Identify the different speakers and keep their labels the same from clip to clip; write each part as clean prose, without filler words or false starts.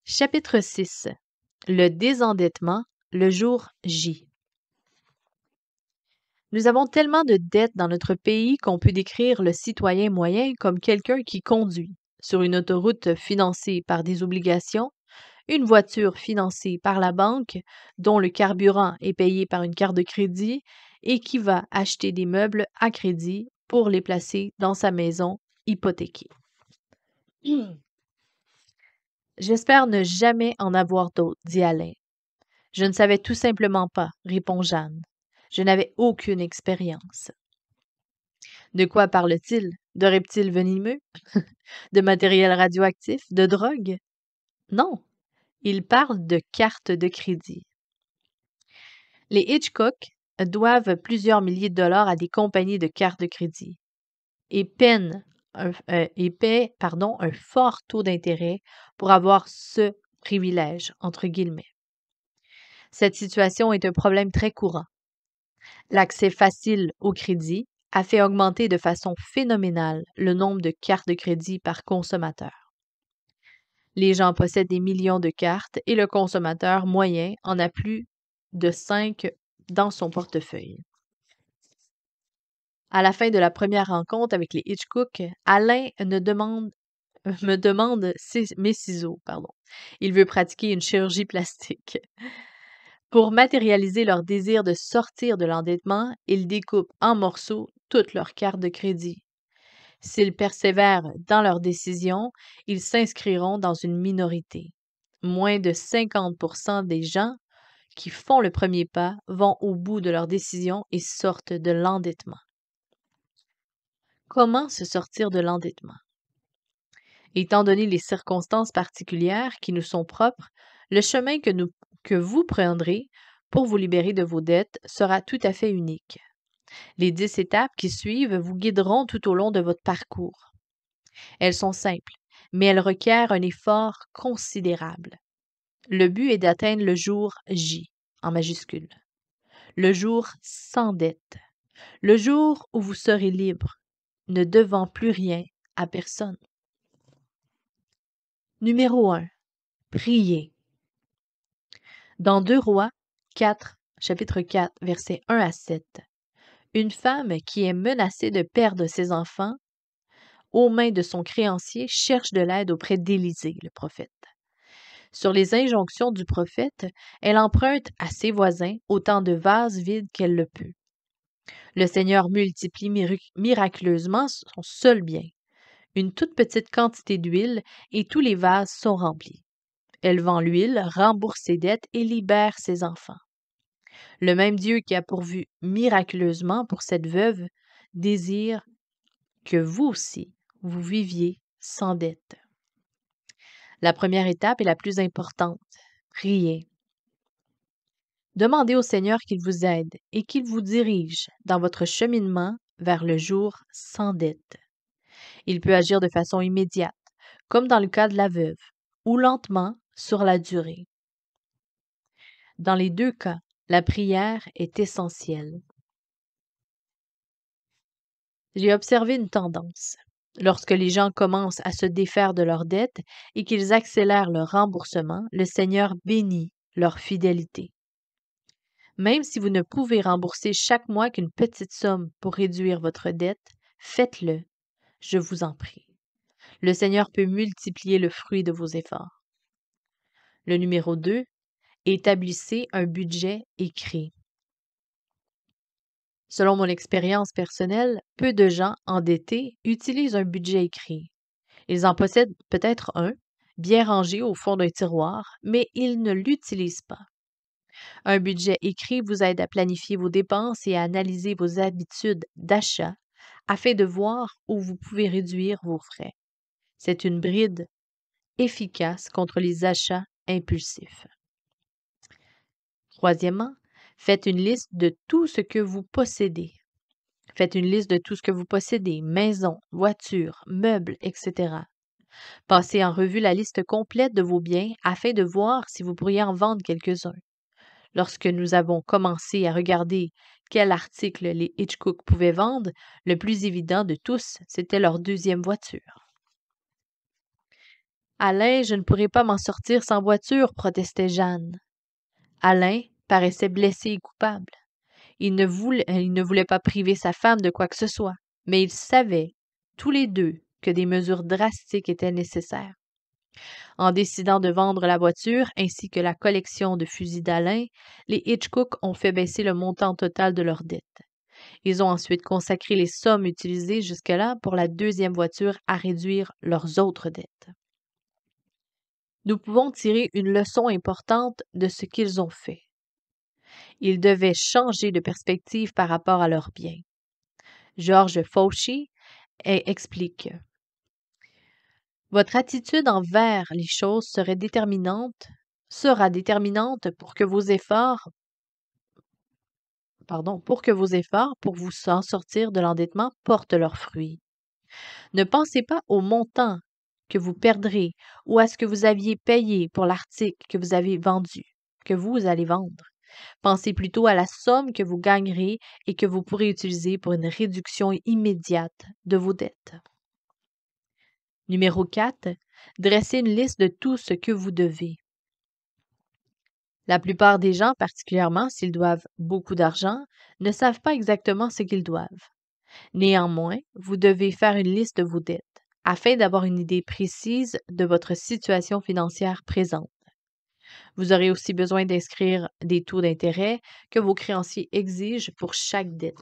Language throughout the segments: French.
Speaker 1: Chapitre 6. Le désendettement, le jour J. Nous avons tellement de dettes dans notre pays qu'on peut décrire le citoyen moyen comme quelqu'un qui conduit sur une autoroute financée par des obligations, une voiture financée par la banque, dont le carburant est payé par une carte de crédit, et qui va acheter des meubles à crédit pour les placer dans sa maison hypothéquée. J'espère ne jamais en avoir d'autres, dit Alain. Je ne savais tout simplement pas, répond Jeanne. Je n'avais aucune expérience. De quoi parle-t-il? De reptiles venimeux? De matériel radioactif? De drogue? Non, il parle de cartes de crédit. Les Hitchcock doivent plusieurs milliers de dollars à des compagnies de cartes de crédit et paient un fort taux d'intérêt pour avoir ce privilège, entre guillemets. Cette situation est un problème très courant. L'accès facile au crédit a fait augmenter de façon phénoménale le nombre de cartes de crédit par consommateur. Les gens possèdent des millions de cartes et le consommateur moyen en a plus de 5 dans son portefeuille. À la fin de la première rencontre avec les Hitchcock, Alain me demande mes ciseaux. Il veut pratiquer une chirurgie plastique. Pour matérialiser leur désir de sortir de l'endettement, ils découpent en morceaux toutes leurs cartes de crédit. S'ils persévèrent dans leur décision, ils s'inscriront dans une minorité. Moins de 50% des gens qui font le premier pas vont au bout de leur décision et sortent de l'endettement. Comment se sortir de l'endettement? Étant donné les circonstances particulières qui nous sont propres, le chemin que vous prendrez pour vous libérer de vos dettes sera tout à fait unique. Les 10 étapes qui suivent vous guideront tout au long de votre parcours. Elles sont simples, mais elles requièrent un effort considérable. Le but est d'atteindre le jour J, en majuscule. Le jour sans dette. Le jour où vous serez libre, ne devant plus rien à personne. Numéro 1. Priez. Dans 2 Rois 4, chapitre 4, versets 1 à 7, une femme qui est menacée de perdre ses enfants aux mains de son créancier cherche de l'aide auprès d'Élisée, le prophète. Sur les injonctions du prophète, elle emprunte à ses voisins autant de vases vides qu'elle le peut. Le Seigneur multiplie miraculeusement son seul bien, une toute petite quantité d'huile, et tous les vases sont remplis. Elle vend l'huile, rembourse ses dettes et libère ses enfants. Le même Dieu qui a pourvu miraculeusement pour cette veuve désire que vous aussi, vous viviez sans dette. La première étape est la plus importante. Priez. Demandez au Seigneur qu'il vous aide et qu'il vous dirige dans votre cheminement vers le jour sans dette. Il peut agir de façon immédiate, comme dans le cas de la veuve, ou lentement sur la durée. Dans les 2 cas, la prière est essentielle. J'ai observé une tendance. Lorsque les gens commencent à se défaire de leurs dettes et qu'ils accélèrent leur remboursement, le Seigneur bénit leur fidélité. Même si vous ne pouvez rembourser chaque mois qu'une petite somme pour réduire votre dette, faites-le, je vous en prie. Le Seigneur peut multiplier le fruit de vos efforts. Le numéro 2, établissez un budget écrit. Selon mon expérience personnelle, peu de gens endettés utilisent un budget écrit. Ils en possèdent peut-être un, bien rangé au fond d'un tiroir, mais ils ne l'utilisent pas. Un budget écrit vous aide à planifier vos dépenses et à analyser vos habitudes d'achat afin de voir où vous pouvez réduire vos frais. C'est une bride efficace contre les achats impulsifs. Troisièmement, faites une liste de tout ce que vous possédez. Faites une liste de tout ce que vous possédez, maison, voiture, meubles, etc. Passez en revue la liste complète de vos biens afin de voir si vous pourriez en vendre quelques-uns. Lorsque nous avons commencé à regarder quel article les Hitchcock pouvaient vendre, le plus évident de tous, c'était leur 2e voiture. Alain, je ne pourrai pas m'en sortir sans voiture, protestait Jeanne. Alain paraissait blessé et coupable. Il ne voulait pas priver sa femme de quoi que ce soit, mais ils savaient, tous les deux, que des mesures drastiques étaient nécessaires. En décidant de vendre la voiture ainsi que la collection de fusils d'Alain, les Hitchcock ont fait baisser le montant total de leurs dettes. Ils ont ensuite consacré les sommes utilisées jusque-là pour la deuxième voiture à réduire leurs autres dettes. Nous pouvons tirer une leçon importante de ce qu'ils ont fait. Ils devaient changer de perspective par rapport à leurs biens. George Fauci explique: votre attitude envers les choses sera déterminante pour que vos efforts pour vous en sortir de l'endettement portent leurs fruits. Ne pensez pas au montant que vous perdrez ou à ce que vous aviez payé pour l'article que vous allez vendre. Pensez plutôt à la somme que vous gagnerez et que vous pourrez utiliser pour une réduction immédiate de vos dettes. Numéro 4. Dressez une liste de tout ce que vous devez. La plupart des gens, particulièrement s'ils doivent beaucoup d'argent, ne savent pas exactement ce qu'ils doivent. Néanmoins, vous devez faire une liste de vos dettes afin d'avoir une idée précise de votre situation financière présente. Vous aurez aussi besoin d'inscrire des taux d'intérêt que vos créanciers exigent pour chaque dette.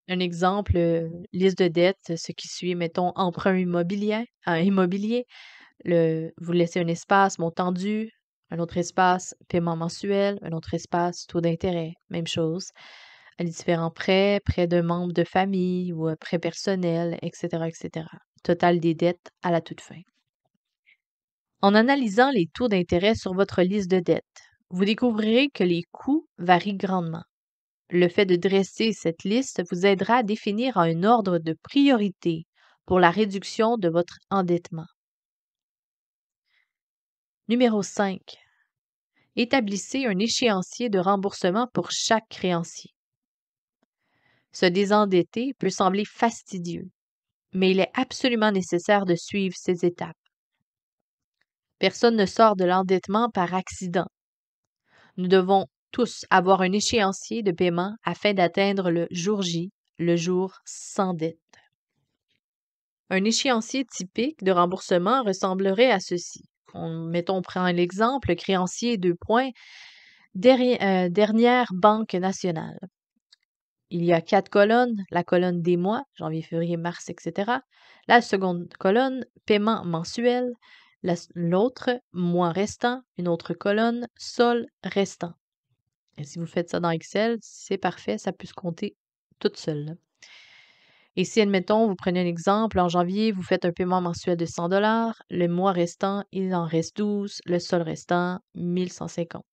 Speaker 1: Un exemple, liste de dettes, ce qui suit, mettons, emprunt immobilier, vous laissez un espace montant dû, un autre espace paiement mensuel, un autre espace taux d'intérêt, même chose. Les différents prêts, prêts de membres de famille ou prêts personnels, etc., etc. Total des dettes à la toute fin. En analysant les taux d'intérêt sur votre liste de dettes, vous découvrirez que les coûts varient grandement. Le fait de dresser cette liste vous aidera à définir un ordre de priorité pour la réduction de votre endettement. Numéro 5. Établissez un échéancier de remboursement pour chaque créancier. Se désendetter peut sembler fastidieux, mais il est absolument nécessaire de suivre ces étapes. Personne ne sort de l'endettement par accident. Nous devons tous avoir un échéancier de paiement afin d'atteindre le jour J, le jour sans dette. Un échéancier typique de remboursement ressemblerait à ceci. On prend l'exemple, créancier 2 points, dernière Banque nationale. Il y a 4 colonnes, la colonne des mois, janvier, février, mars, etc. La seconde colonne, paiement mensuel. L'autre, mois restant. Une autre colonne, sol restant. Et si vous faites ça dans Excel, c'est parfait, ça peut se compter toute seule. Et si, admettons, vous prenez un exemple, en janvier, vous faites un paiement mensuel de 100 $, le mois restant, il en reste 12, le sol restant, 1150,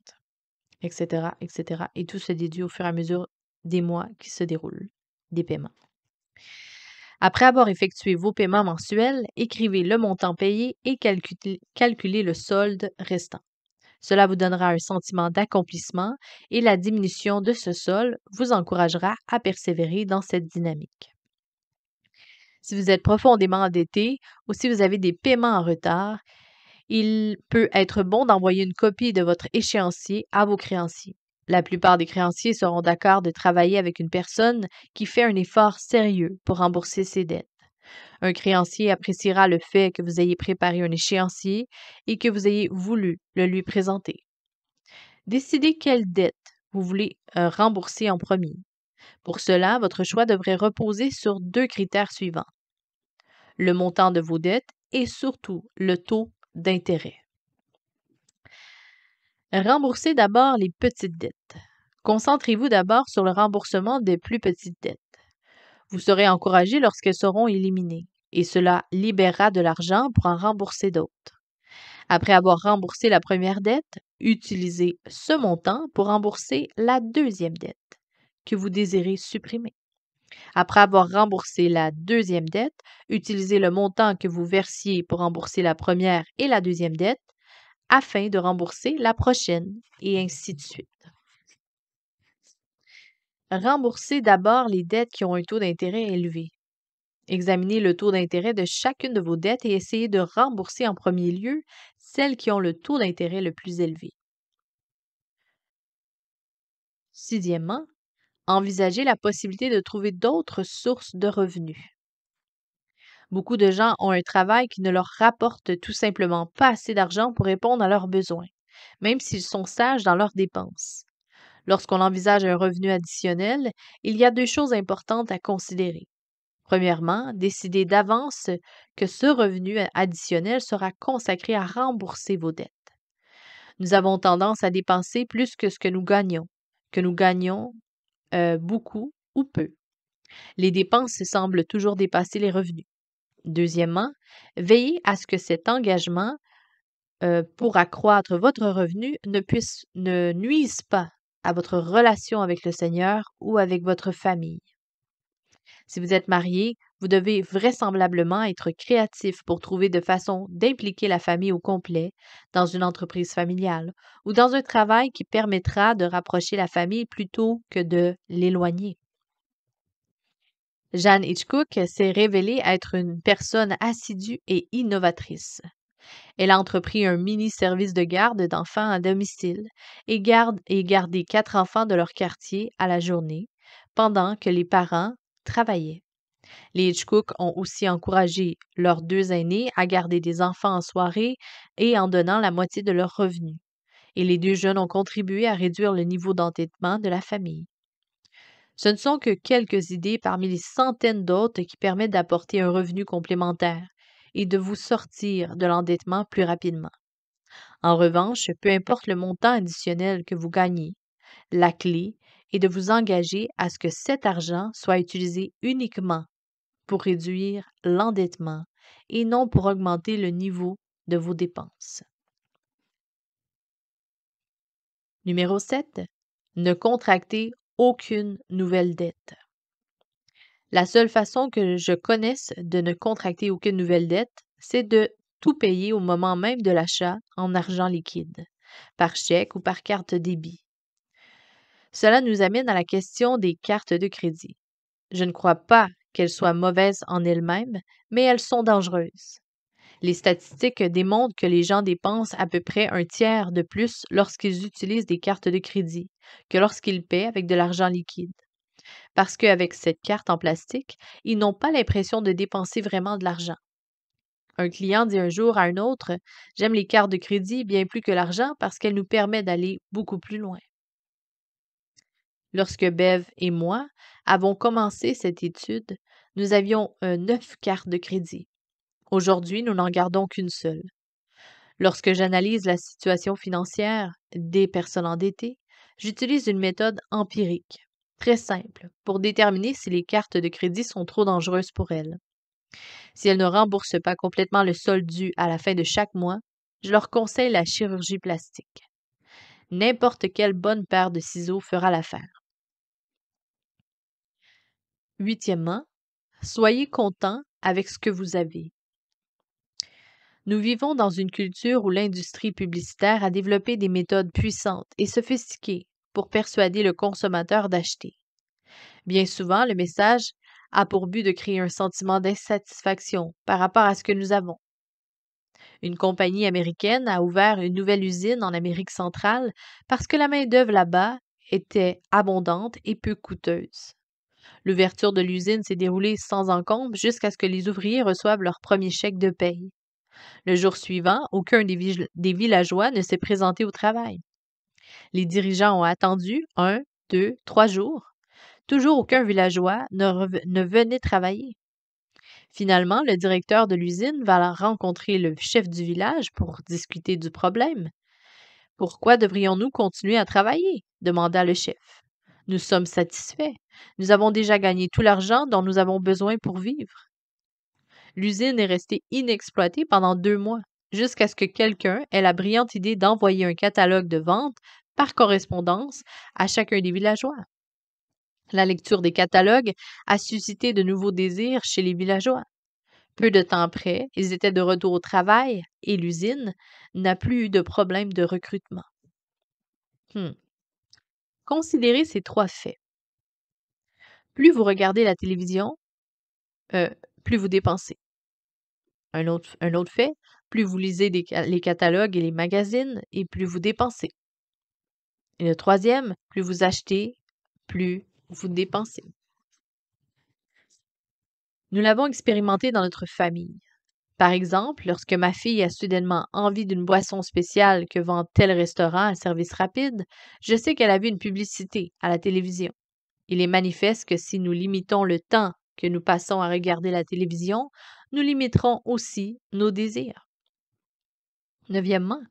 Speaker 1: etc., etc. Et tout se déduit au fur et à mesure des mois qui se déroulent, des paiements. Après avoir effectué vos paiements mensuels, écrivez le montant payé et calculez le solde restant. Cela vous donnera un sentiment d'accomplissement et la diminution de ce solde vous encouragera à persévérer dans cette dynamique. Si vous êtes profondément endetté ou si vous avez des paiements en retard, il peut être bon d'envoyer une copie de votre échéancier à vos créanciers. La plupart des créanciers seront d'accord de travailler avec une personne qui fait un effort sérieux pour rembourser ses dettes. Un créancier appréciera le fait que vous ayez préparé un échéancier et que vous ayez voulu le lui présenter. Décidez quelle dette vous voulez rembourser en premier. Pour cela, votre choix devrait reposer sur 2 critères suivants: le montant de vos dettes et surtout le taux d'intérêt. Remboursez d'abord les petites dettes. Concentrez-vous d'abord sur le remboursement des plus petites dettes. Vous serez encouragé lorsqu'elles seront éliminées et cela libérera de l'argent pour en rembourser d'autres. Après avoir remboursé la première dette, utilisez ce montant pour rembourser la deuxième dette que vous désirez supprimer. Après avoir remboursé la deuxième dette, utilisez le montant que vous versiez pour rembourser la première et la deuxième dette afin de rembourser la prochaine et ainsi de suite. Remboursez d'abord les dettes qui ont un taux d'intérêt élevé. Examinez le taux d'intérêt de chacune de vos dettes et essayez de rembourser en premier lieu celles qui ont le taux d'intérêt le plus élevé. Sixièmement, envisagez la possibilité de trouver d'autres sources de revenus. Beaucoup de gens ont un travail qui ne leur rapporte tout simplement pas assez d'argent pour répondre à leurs besoins, même s'ils sont sages dans leurs dépenses. Lorsqu'on envisage un revenu additionnel, il y a deux choses importantes à considérer. Premièrement, décidez d'avance que ce revenu additionnel sera consacré à rembourser vos dettes. Nous avons tendance à dépenser plus que nous gagnons beaucoup ou peu. Les dépenses semblent toujours dépasser les revenus. Deuxièmement, veillez à ce que cet engagement pour accroître votre revenu ne nuise pas à votre relation avec le Seigneur ou avec votre famille. Si vous êtes marié, vous devez vraisemblablement être créatif pour trouver de façon d'impliquer la famille au complet dans une entreprise familiale ou dans un travail qui permettra de rapprocher la famille plutôt que de l'éloigner. Jeanne Hitchcock s'est révélée être une personne assidue et innovatrice. Elle a entrepris un mini-service de garde d'enfants à domicile et gardé 4 enfants de leur quartier à la journée, pendant que les parents travaillaient. Les Hitchcock ont aussi encouragé leurs 2 aînés à garder des enfants en soirée et en donnant la moitié de leurs revenus. Et les 2 jeunes ont contribué à réduire le niveau d'endettement de la famille. Ce ne sont que quelques idées parmi les centaines d'autres qui permettent d'apporter un revenu complémentaire et de vous sortir de l'endettement plus rapidement. En revanche, peu importe le montant additionnel que vous gagnez, la clé est de vous engager à ce que cet argent soit utilisé uniquement pour réduire l'endettement et non pour augmenter le niveau de vos dépenses. Numéro 7. Ne contractez aucune nouvelle dette. La seule façon que je connaisse de ne contracter aucune nouvelle dette, c'est de tout payer au moment même de l'achat en argent liquide, par chèque ou par carte débit. Cela nous amène à la question des cartes de crédit. Je ne crois pas qu'elles soient mauvaises en elles-mêmes, mais elles sont dangereuses. Les statistiques démontrent que les gens dépensent à peu près un tiers de plus lorsqu'ils utilisent des cartes de crédit que lorsqu'ils paient avec de l'argent liquide. Parce qu'avec cette carte en plastique, ils n'ont pas l'impression de dépenser vraiment de l'argent. Un client dit un jour à un autre, j'aime les cartes de crédit bien plus que l'argent parce qu'elles nous permettent d'aller beaucoup plus loin. Lorsque Bev et moi avons commencé cette étude, nous avions 9 cartes de crédit. Aujourd'hui, nous n'en gardons qu'une seule. Lorsque j'analyse la situation financière des personnes endettées, j'utilise une méthode empirique, très simple, pour déterminer si les cartes de crédit sont trop dangereuses pour elles. Si elles ne remboursent pas complètement le solde dû à la fin de chaque mois, je leur conseille la chirurgie plastique. N'importe quelle bonne paire de ciseaux fera l'affaire. Huitièmement, soyez content avec ce que vous avez. Nous vivons dans une culture où l'industrie publicitaire a développé des méthodes puissantes et sophistiquées pour persuader le consommateur d'acheter. Bien souvent, le message a pour but de créer un sentiment d'insatisfaction par rapport à ce que nous avons. Une compagnie américaine a ouvert une nouvelle usine en Amérique centrale parce que la main-d'œuvre là-bas était abondante et peu coûteuse. L'ouverture de l'usine s'est déroulée sans encombre jusqu'à ce que les ouvriers reçoivent leur premier chèque de paye. Le jour suivant, aucun des villageois ne s'est présenté au travail. Les dirigeants ont attendu 1, 2, 3 jours. Toujours aucun villageois ne venait travailler. Finalement, le directeur de l'usine va rencontrer le chef du village pour discuter du problème. Pourquoi devrions-nous continuer à travailler? Demanda le chef. Nous sommes satisfaits. Nous avons déjà gagné tout l'argent dont nous avons besoin pour vivre. L'usine est restée inexploitée pendant 2 mois, jusqu'à ce que quelqu'un ait la brillante idée d'envoyer un catalogue de vente par correspondance à chacun des villageois. La lecture des catalogues a suscité de nouveaux désirs chez les villageois. Peu de temps après, ils étaient de retour au travail et l'usine n'a plus eu de problème de recrutement. Considérez ces 3 faits. Plus vous regardez la télévision, plus vous dépensez. Un autre fait, plus vous lisez les catalogues et les magazines et plus vous dépensez. Et le troisième, plus vous achetez, plus vous dépensez. Nous l'avons expérimenté dans notre famille. Par exemple, lorsque ma fille a soudainement envie d'une boisson spéciale que vend tel restaurant à service rapide, je sais qu'elle a vu une publicité à la télévision. Il est manifeste que si nous limitons le temps que nous passons à regarder la télévision, nous limiterons aussi nos désirs. Neuvièmement,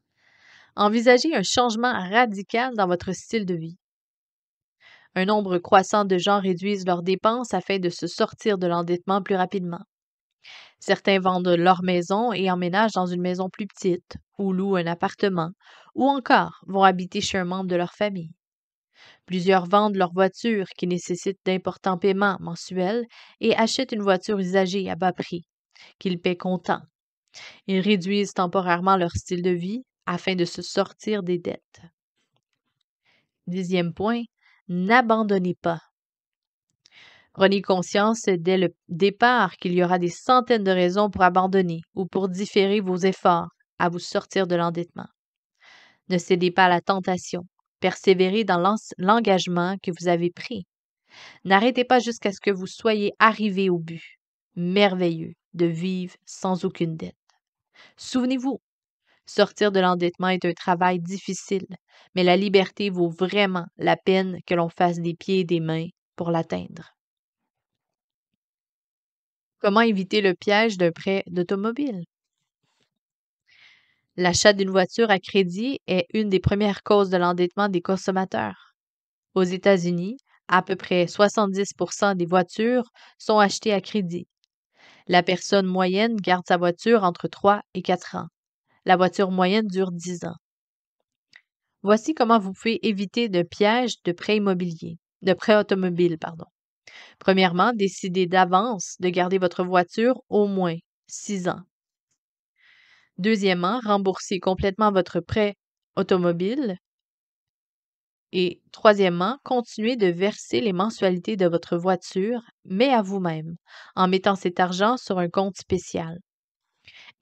Speaker 1: envisagez un changement radical dans votre style de vie. Un nombre croissant de gens réduisent leurs dépenses afin de se sortir de l'endettement plus rapidement. Certains vendent leur maison et emménagent dans une maison plus petite, ou louent un appartement, ou encore vont habiter chez un membre de leur famille. Plusieurs vendent leur voiture qui nécessite d'importants paiements mensuels et achètent une voiture usagée à bas prix, qu'ils paient comptant. Ils réduisent temporairement leur style de vie afin de se sortir des dettes. 10e point, n'abandonnez pas. Prenez conscience dès le départ qu'il y aura des centaines de raisons pour abandonner ou pour différer vos efforts à vous sortir de l'endettement. Ne cédez pas à la tentation. Persévérez dans l'engagement que vous avez pris. N'arrêtez pas jusqu'à ce que vous soyez arrivé au but merveilleux de vivre sans aucune dette. Souvenez-vous, sortir de l'endettement est un travail difficile, mais la liberté vaut vraiment la peine que l'on fasse des pieds et des mains pour l'atteindre. Comment éviter le piège d'un prêt d'automobile? L'achat d'une voiture à crédit est une des premières causes de l'endettement des consommateurs. Aux États-Unis, à peu près 70% des voitures sont achetées à crédit. La personne moyenne garde sa voiture entre 3 et 4 ans. La voiture moyenne dure 10 ans. Voici comment vous pouvez éviter de piège de prêt automobile, pardon. Premièrement, décidez d'avance de garder votre voiture au moins 6 ans. Deuxièmement, remboursez complètement votre prêt automobile. Et troisièmement, continuez de verser les mensualités de votre voiture, mais à vous-même, en mettant cet argent sur un compte spécial.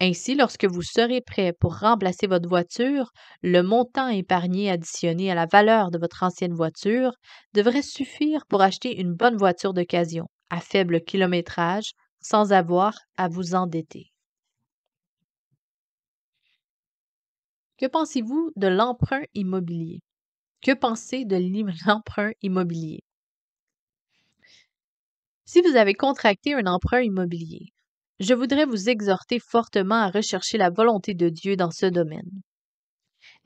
Speaker 1: Ainsi, lorsque vous serez prêt pour remplacer votre voiture, le montant épargné additionné à la valeur de votre ancienne voiture devrait suffire pour acheter une bonne voiture d'occasion, à faible kilométrage, sans avoir à vous endetter. Que pensez-vous de l'emprunt immobilier? Que pensez de l'emprunt immobilier? Si vous avez contracté un emprunt immobilier, je voudrais vous exhorter fortement à rechercher la volonté de Dieu dans ce domaine.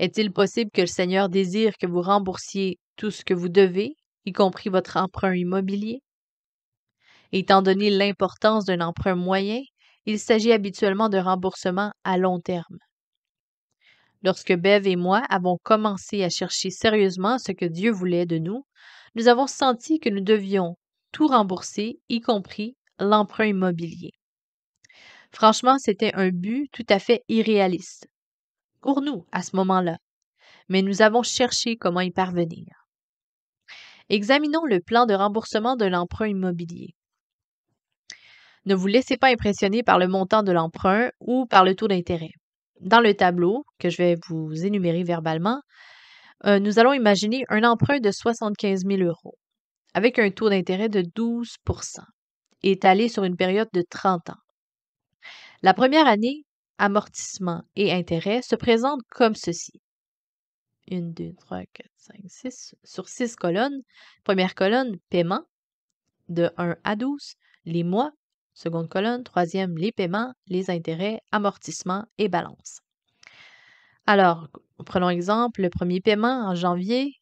Speaker 1: Est-il possible que le Seigneur désire que vous remboursiez tout ce que vous devez, y compris votre emprunt immobilier? Étant donné l'importance d'un emprunt moyen, il s'agit habituellement d'un remboursement à long terme. Lorsque Bev et moi avons commencé à chercher sérieusement ce que Dieu voulait de nous, nous avons senti que nous devions tout rembourser, y compris l'emprunt immobilier. Franchement, c'était un but tout à fait irréaliste pour nous à ce moment-là, mais nous avons cherché comment y parvenir. Examinons le plan de remboursement de l'emprunt immobilier. Ne vous laissez pas impressionner par le montant de l'emprunt ou par le taux d'intérêt. Dans le tableau que je vais vous énumérer verbalement, nous allons imaginer un emprunt de 75 000 € avec un taux d'intérêt de 12 étalé sur une période de 30 ans. La première année, amortissement et intérêt se présentent comme ceci. 1, 2, 3, 4, 5, 6 sur 6 colonnes. Première colonne, paiement de 1 à 12, les mois. Seconde colonne, troisième, les paiements, les intérêts, amortissement et balance. Alors, prenons exemple, le premier paiement en janvier,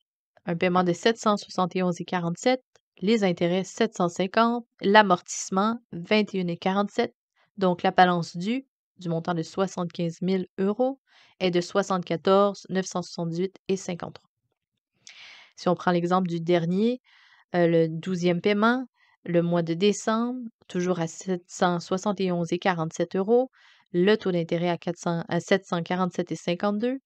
Speaker 1: un paiement de 771,47, les intérêts 750, l'amortissement 21,47. Donc, la balance due du montant de 75 000 € est de 74 978,53. Si on prend l'exemple du dernier, le 12e paiement, le mois de décembre, toujours à 771,47 €, le taux d'intérêt à 747,52,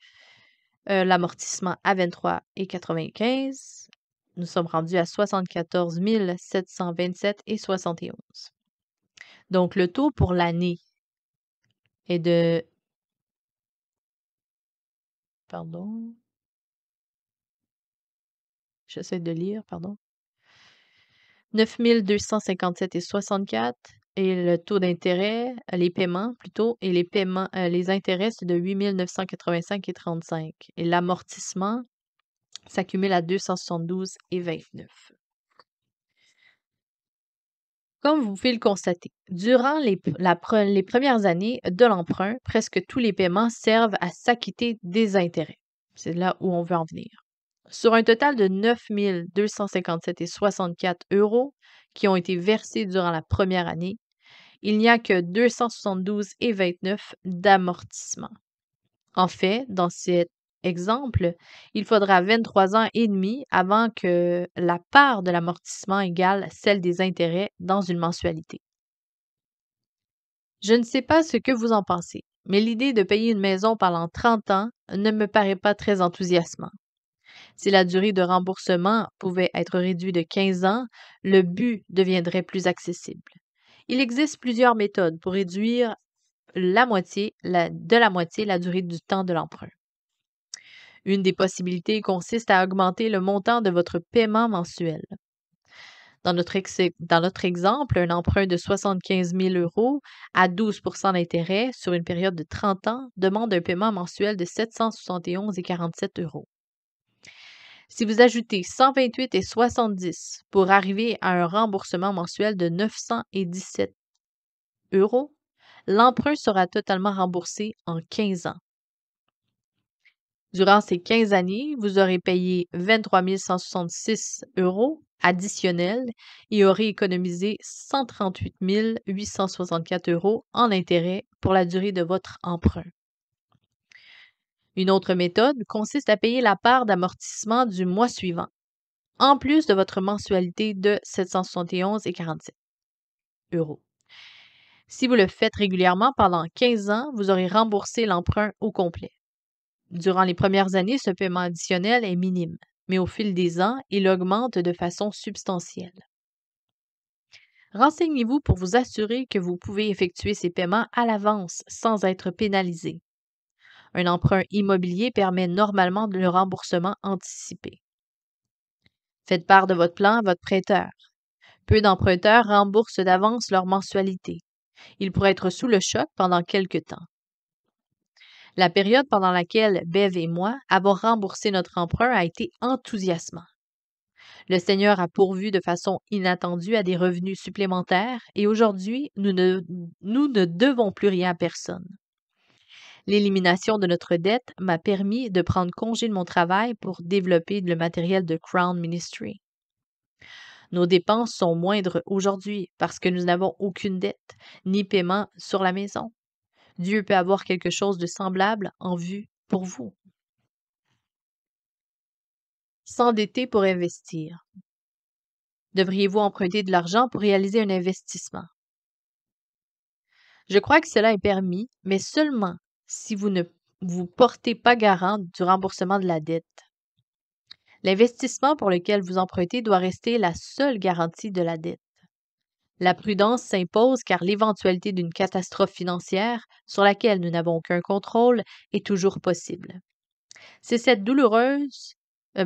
Speaker 1: l'amortissement à 23,95. Nous sommes rendus à 74 727,71. Donc, le taux pour l'année est de pardon, j'essaie de lire, pardon. 9 257,64 et le taux d'intérêt, les paiements plutôt, et les paiements, les intérêts, c'est de 8 985,35 et l'amortissement s'accumule à 272,29. Comme vous pouvez le constater, durant les premières années de l'emprunt, presque tous les paiements servent à s'acquitter des intérêts. C'est là où on veut en venir. Sur un total de 9 257,64 € qui ont été versés durant la première année, il n'y a que 272,29 d'amortissement. En fait, dans cet exemple, il faudra 23 ans et demi avant que la part de l'amortissement égale celle des intérêts dans une mensualité. Je ne sais pas ce que vous en pensez, mais l'idée de payer une maison pendant 30 ans ne me paraît pas très enthousiasmant. Si la durée de remboursement pouvait être réduite de 15 ans, le but deviendrait plus accessible. Il existe plusieurs méthodes pour réduire de la moitié la durée du temps de l'emprunt. Une des possibilités consiste à augmenter le montant de votre paiement mensuel. Dans notre exemple, un emprunt de 75 000 € à 12 d'intérêt sur une période de 30 ans demande un paiement mensuel de 771,47 €. Si vous ajoutez 128,70 pour arriver à un remboursement mensuel de 917 €, l'emprunt sera totalement remboursé en 15 ans. Durant ces 15 années, vous aurez payé 23 166 € additionnels et aurez économisé 138 864 € en intérêts pour la durée de votre emprunt. Une autre méthode consiste à payer la part d'amortissement du mois suivant, en plus de votre mensualité de 771,47 €. Si vous le faites régulièrement pendant 15 ans, vous aurez remboursé l'emprunt au complet. Durant les premières années, ce paiement additionnel est minime, mais au fil des ans, il augmente de façon substantielle. Renseignez-vous pour vous assurer que vous pouvez effectuer ces paiements à l'avance sans être pénalisé. Un emprunt immobilier permet normalement le remboursement anticipé. Faites part de votre plan à votre prêteur. Peu d'emprunteurs remboursent d'avance leur mensualité. Ils pourraient être sous le choc pendant quelque temps. La période pendant laquelle Bev et moi avons remboursé notre emprunt a été enthousiasmant. Le Seigneur a pourvu de façon inattendue à des revenus supplémentaires et aujourd'hui, nous ne devons plus rien à personne. L'élimination de notre dette m'a permis de prendre congé de mon travail pour développer le matériel de Crown Ministry. Nos dépenses sont moindres aujourd'hui parce que nous n'avons aucune dette, ni paiement sur la maison. Dieu peut avoir quelque chose de semblable en vue pour vous. S'endetter pour investir. Devriez-vous emprunter de l'argent pour réaliser un investissement? Je crois que cela est permis, mais seulement si vous ne vous portez pas garant du remboursement de la dette. L'investissement pour lequel vous empruntez doit rester la seule garantie de la dette. La prudence s'impose car l'éventualité d'une catastrophe financière sur laquelle nous n'avons aucun contrôle est toujours possible. C'est cette douloureuse,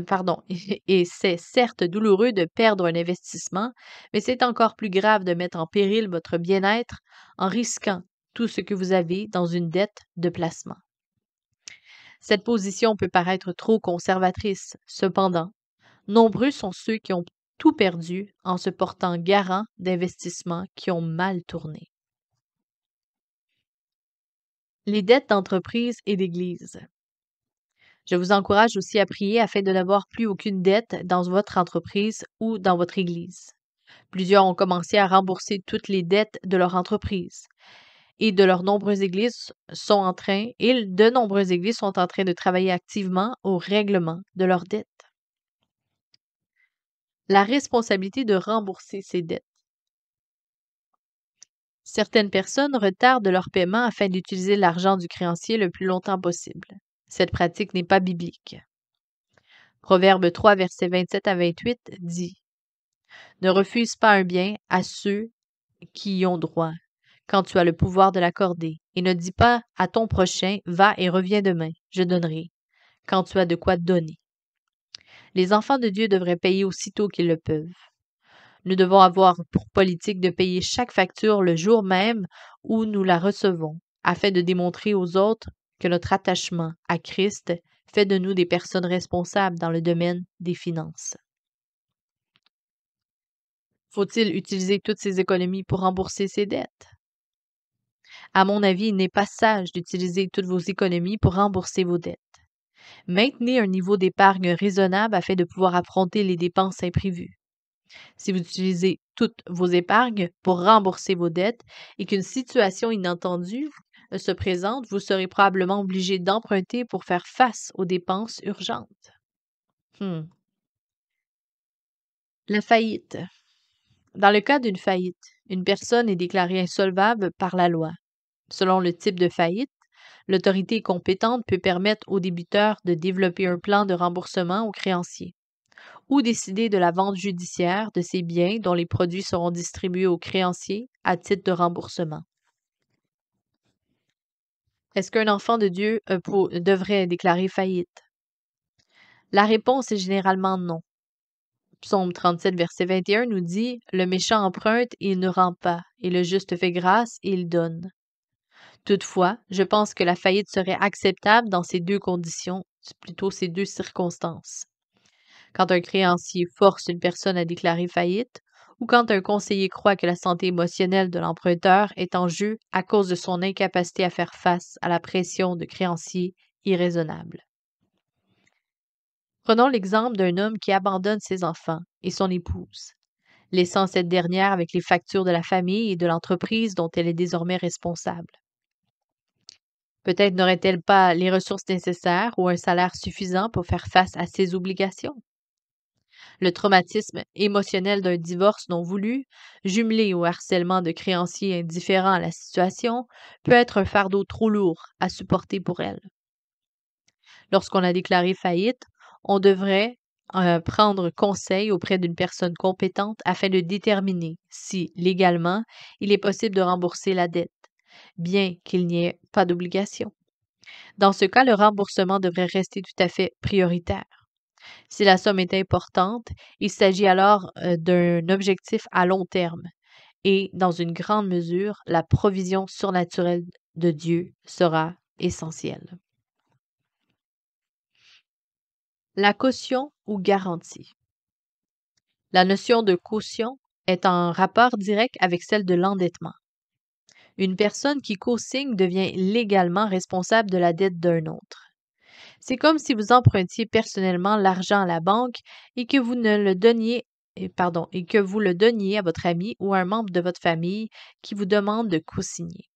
Speaker 1: pardon, et c'est certes douloureux de perdre un investissement, mais c'est encore plus grave de mettre en péril votre bien-être en risquant tout ce que vous avez dans une dette de placement. Cette position peut paraître trop conservatrice. Cependant, nombreux sont ceux qui ont tout perdu en se portant garant d'investissements qui ont mal tourné. Les dettes d'entreprise et d'Église. Je vous encourage aussi à prier afin de n'avoir plus aucune dette dans votre entreprise ou dans votre Église. Plusieurs ont commencé à rembourser toutes les dettes de leur entreprise et de nombreuses églises sont en train de travailler activement au règlement de leurs dettes. La responsabilité de rembourser ces dettes. Certaines personnes retardent leur paiement afin d'utiliser l'argent du créancier le plus longtemps possible. Cette pratique n'est pas biblique. Proverbe 3, versets 27 à 28 dit: Ne refuse pas un bien à ceux qui y ont droit, quand tu as le pouvoir de l'accorder, et ne dis pas à ton prochain, va et reviens demain, je donnerai, quand tu as de quoi donner. Les enfants de Dieu devraient payer aussitôt qu'ils le peuvent. Nous devons avoir pour politique de payer chaque facture le jour même où nous la recevons, afin de démontrer aux autres que notre attachement à Christ fait de nous des personnes responsables dans le domaine des finances. Faut-il utiliser toutes ses économies pour rembourser ses dettes? À mon avis, il n'est pas sage d'utiliser toutes vos économies pour rembourser vos dettes. Maintenez un niveau d'épargne raisonnable afin de pouvoir affronter les dépenses imprévues. Si vous utilisez toutes vos épargnes pour rembourser vos dettes et qu'une situation inattendue se présente, vous serez probablement obligé d'emprunter pour faire face aux dépenses urgentes. La faillite. Dans le cas d'une faillite, une personne est déclarée insolvable par la loi. Selon le type de faillite, l'autorité compétente peut permettre aux débiteurs de développer un plan de remboursement aux créanciers ou décider de la vente judiciaire de ces biens dont les produits seront distribués aux créanciers à titre de remboursement. Est-ce qu'un enfant de Dieu devrait déclarer faillite? La réponse est généralement non. Psaume 37, verset 21 nous dit « Le méchant emprunte et il ne rend pas, et le juste fait grâce et il donne. » Toutefois, je pense que la faillite serait acceptable dans ces deux conditions, plutôt ces deux circonstances. Quand un créancier force une personne à déclarer faillite, ou quand un conseiller croit que la santé émotionnelle de l'emprunteur est en jeu à cause de son incapacité à faire face à la pression de créanciers irraisonnables. Prenons l'exemple d'un homme qui abandonne ses enfants et son épouse, laissant cette dernière avec les factures de la famille et de l'entreprise dont elle est désormais responsable. Peut-être n'aurait-elle pas les ressources nécessaires ou un salaire suffisant pour faire face à ses obligations. Le traumatisme émotionnel d'un divorce non voulu, jumelé au harcèlement de créanciers indifférents à la situation, peut être un fardeau trop lourd à supporter pour elle. Lorsqu'on a déclaré faillite, on devrait prendre conseil auprès d'une personne compétente afin de déterminer si, légalement, il est possible de rembourser la dette, bien qu'il n'y ait pas d'obligation. Dans ce cas, le remboursement devrait rester tout à fait prioritaire. Si la somme est importante, il s'agit alors d'un objectif à long terme et, dans une grande mesure, la provision surnaturelle de Dieu sera essentielle. La caution ou garantie. La notion de caution est en rapport direct avec celle de l'endettement. Une personne qui co-signe devient légalement responsable de la dette d'un autre. C'est comme si vous empruntiez personnellement l'argent à la banque et que vous le donniez à votre ami ou à un membre de votre famille qui vous demande de co-signer.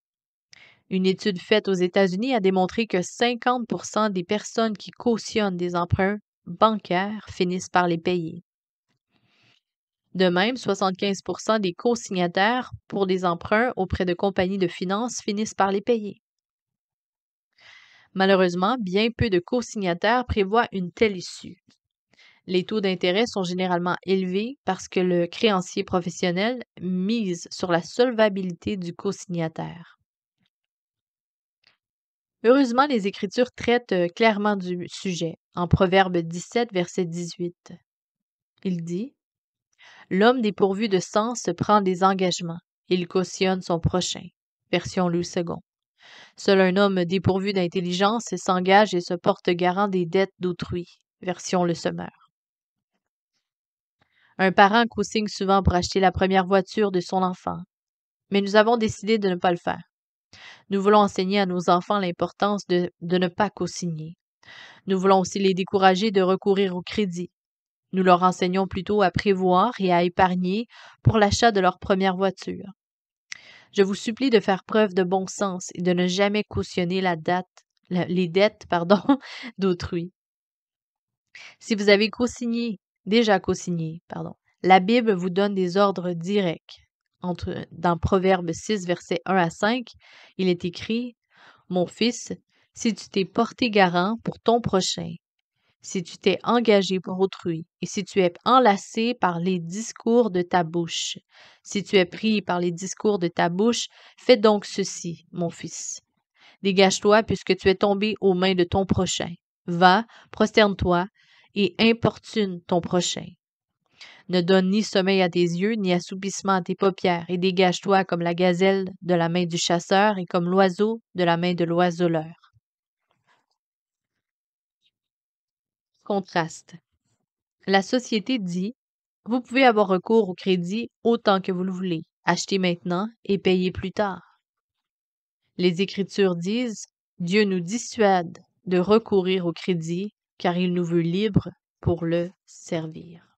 Speaker 1: Une étude faite aux États-Unis a démontré que 50% des personnes qui cautionnent des emprunts bancaires finissent par les payer. De même, 75% des co-signataires pour des emprunts auprès de compagnies de finances finissent par les payer. Malheureusement, bien peu de co-signataires prévoient une telle issue. Les taux d'intérêt sont généralement élevés parce que le créancier professionnel mise sur la solvabilité du co-signataire. Heureusement, les Écritures traitent clairement du sujet. En Proverbe 17, verset 18, il dit « L'homme dépourvu de sens se prend des engagements. Il cautionne son prochain. » Version Louis II. Seul un homme dépourvu d'intelligence s'engage et se porte garant des dettes d'autrui. Version Le Semeur. Un parent co-signe souvent pour acheter la première voiture de son enfant. Mais nous avons décidé de ne pas le faire. Nous voulons enseigner à nos enfants l'importance de ne pas co-signer. Nous voulons aussi les décourager de recourir au crédit. Nous leur enseignons plutôt à prévoir et à épargner pour l'achat de leur première voiture. Je vous supplie de faire preuve de bon sens et de ne jamais cautionner les dettes d'autrui. Si vous avez déjà co-signé, la Bible vous donne des ordres directs. Dans Proverbe 6, versets 1 à 5, il est écrit « Mon fils, si tu t'es porté garant pour ton prochain, si tu t'es engagé pour autrui, et si tu es enlacé par les discours de ta bouche. Si tu es pris par les discours de ta bouche, fais donc ceci, mon fils. Dégage-toi puisque tu es tombé aux mains de ton prochain. Va, prosterne-toi et importune ton prochain. Ne donne ni sommeil à tes yeux, ni assoupissement à tes paupières, et dégage-toi comme la gazelle de la main du chasseur et comme l'oiseau de la main de l'oiseleur. Contraste. La société dit, vous pouvez avoir recours au crédit autant que vous le voulez. Achetez maintenant et payez plus tard. Les Écritures disent, Dieu nous dissuade de recourir au crédit car il nous veut libres pour le servir.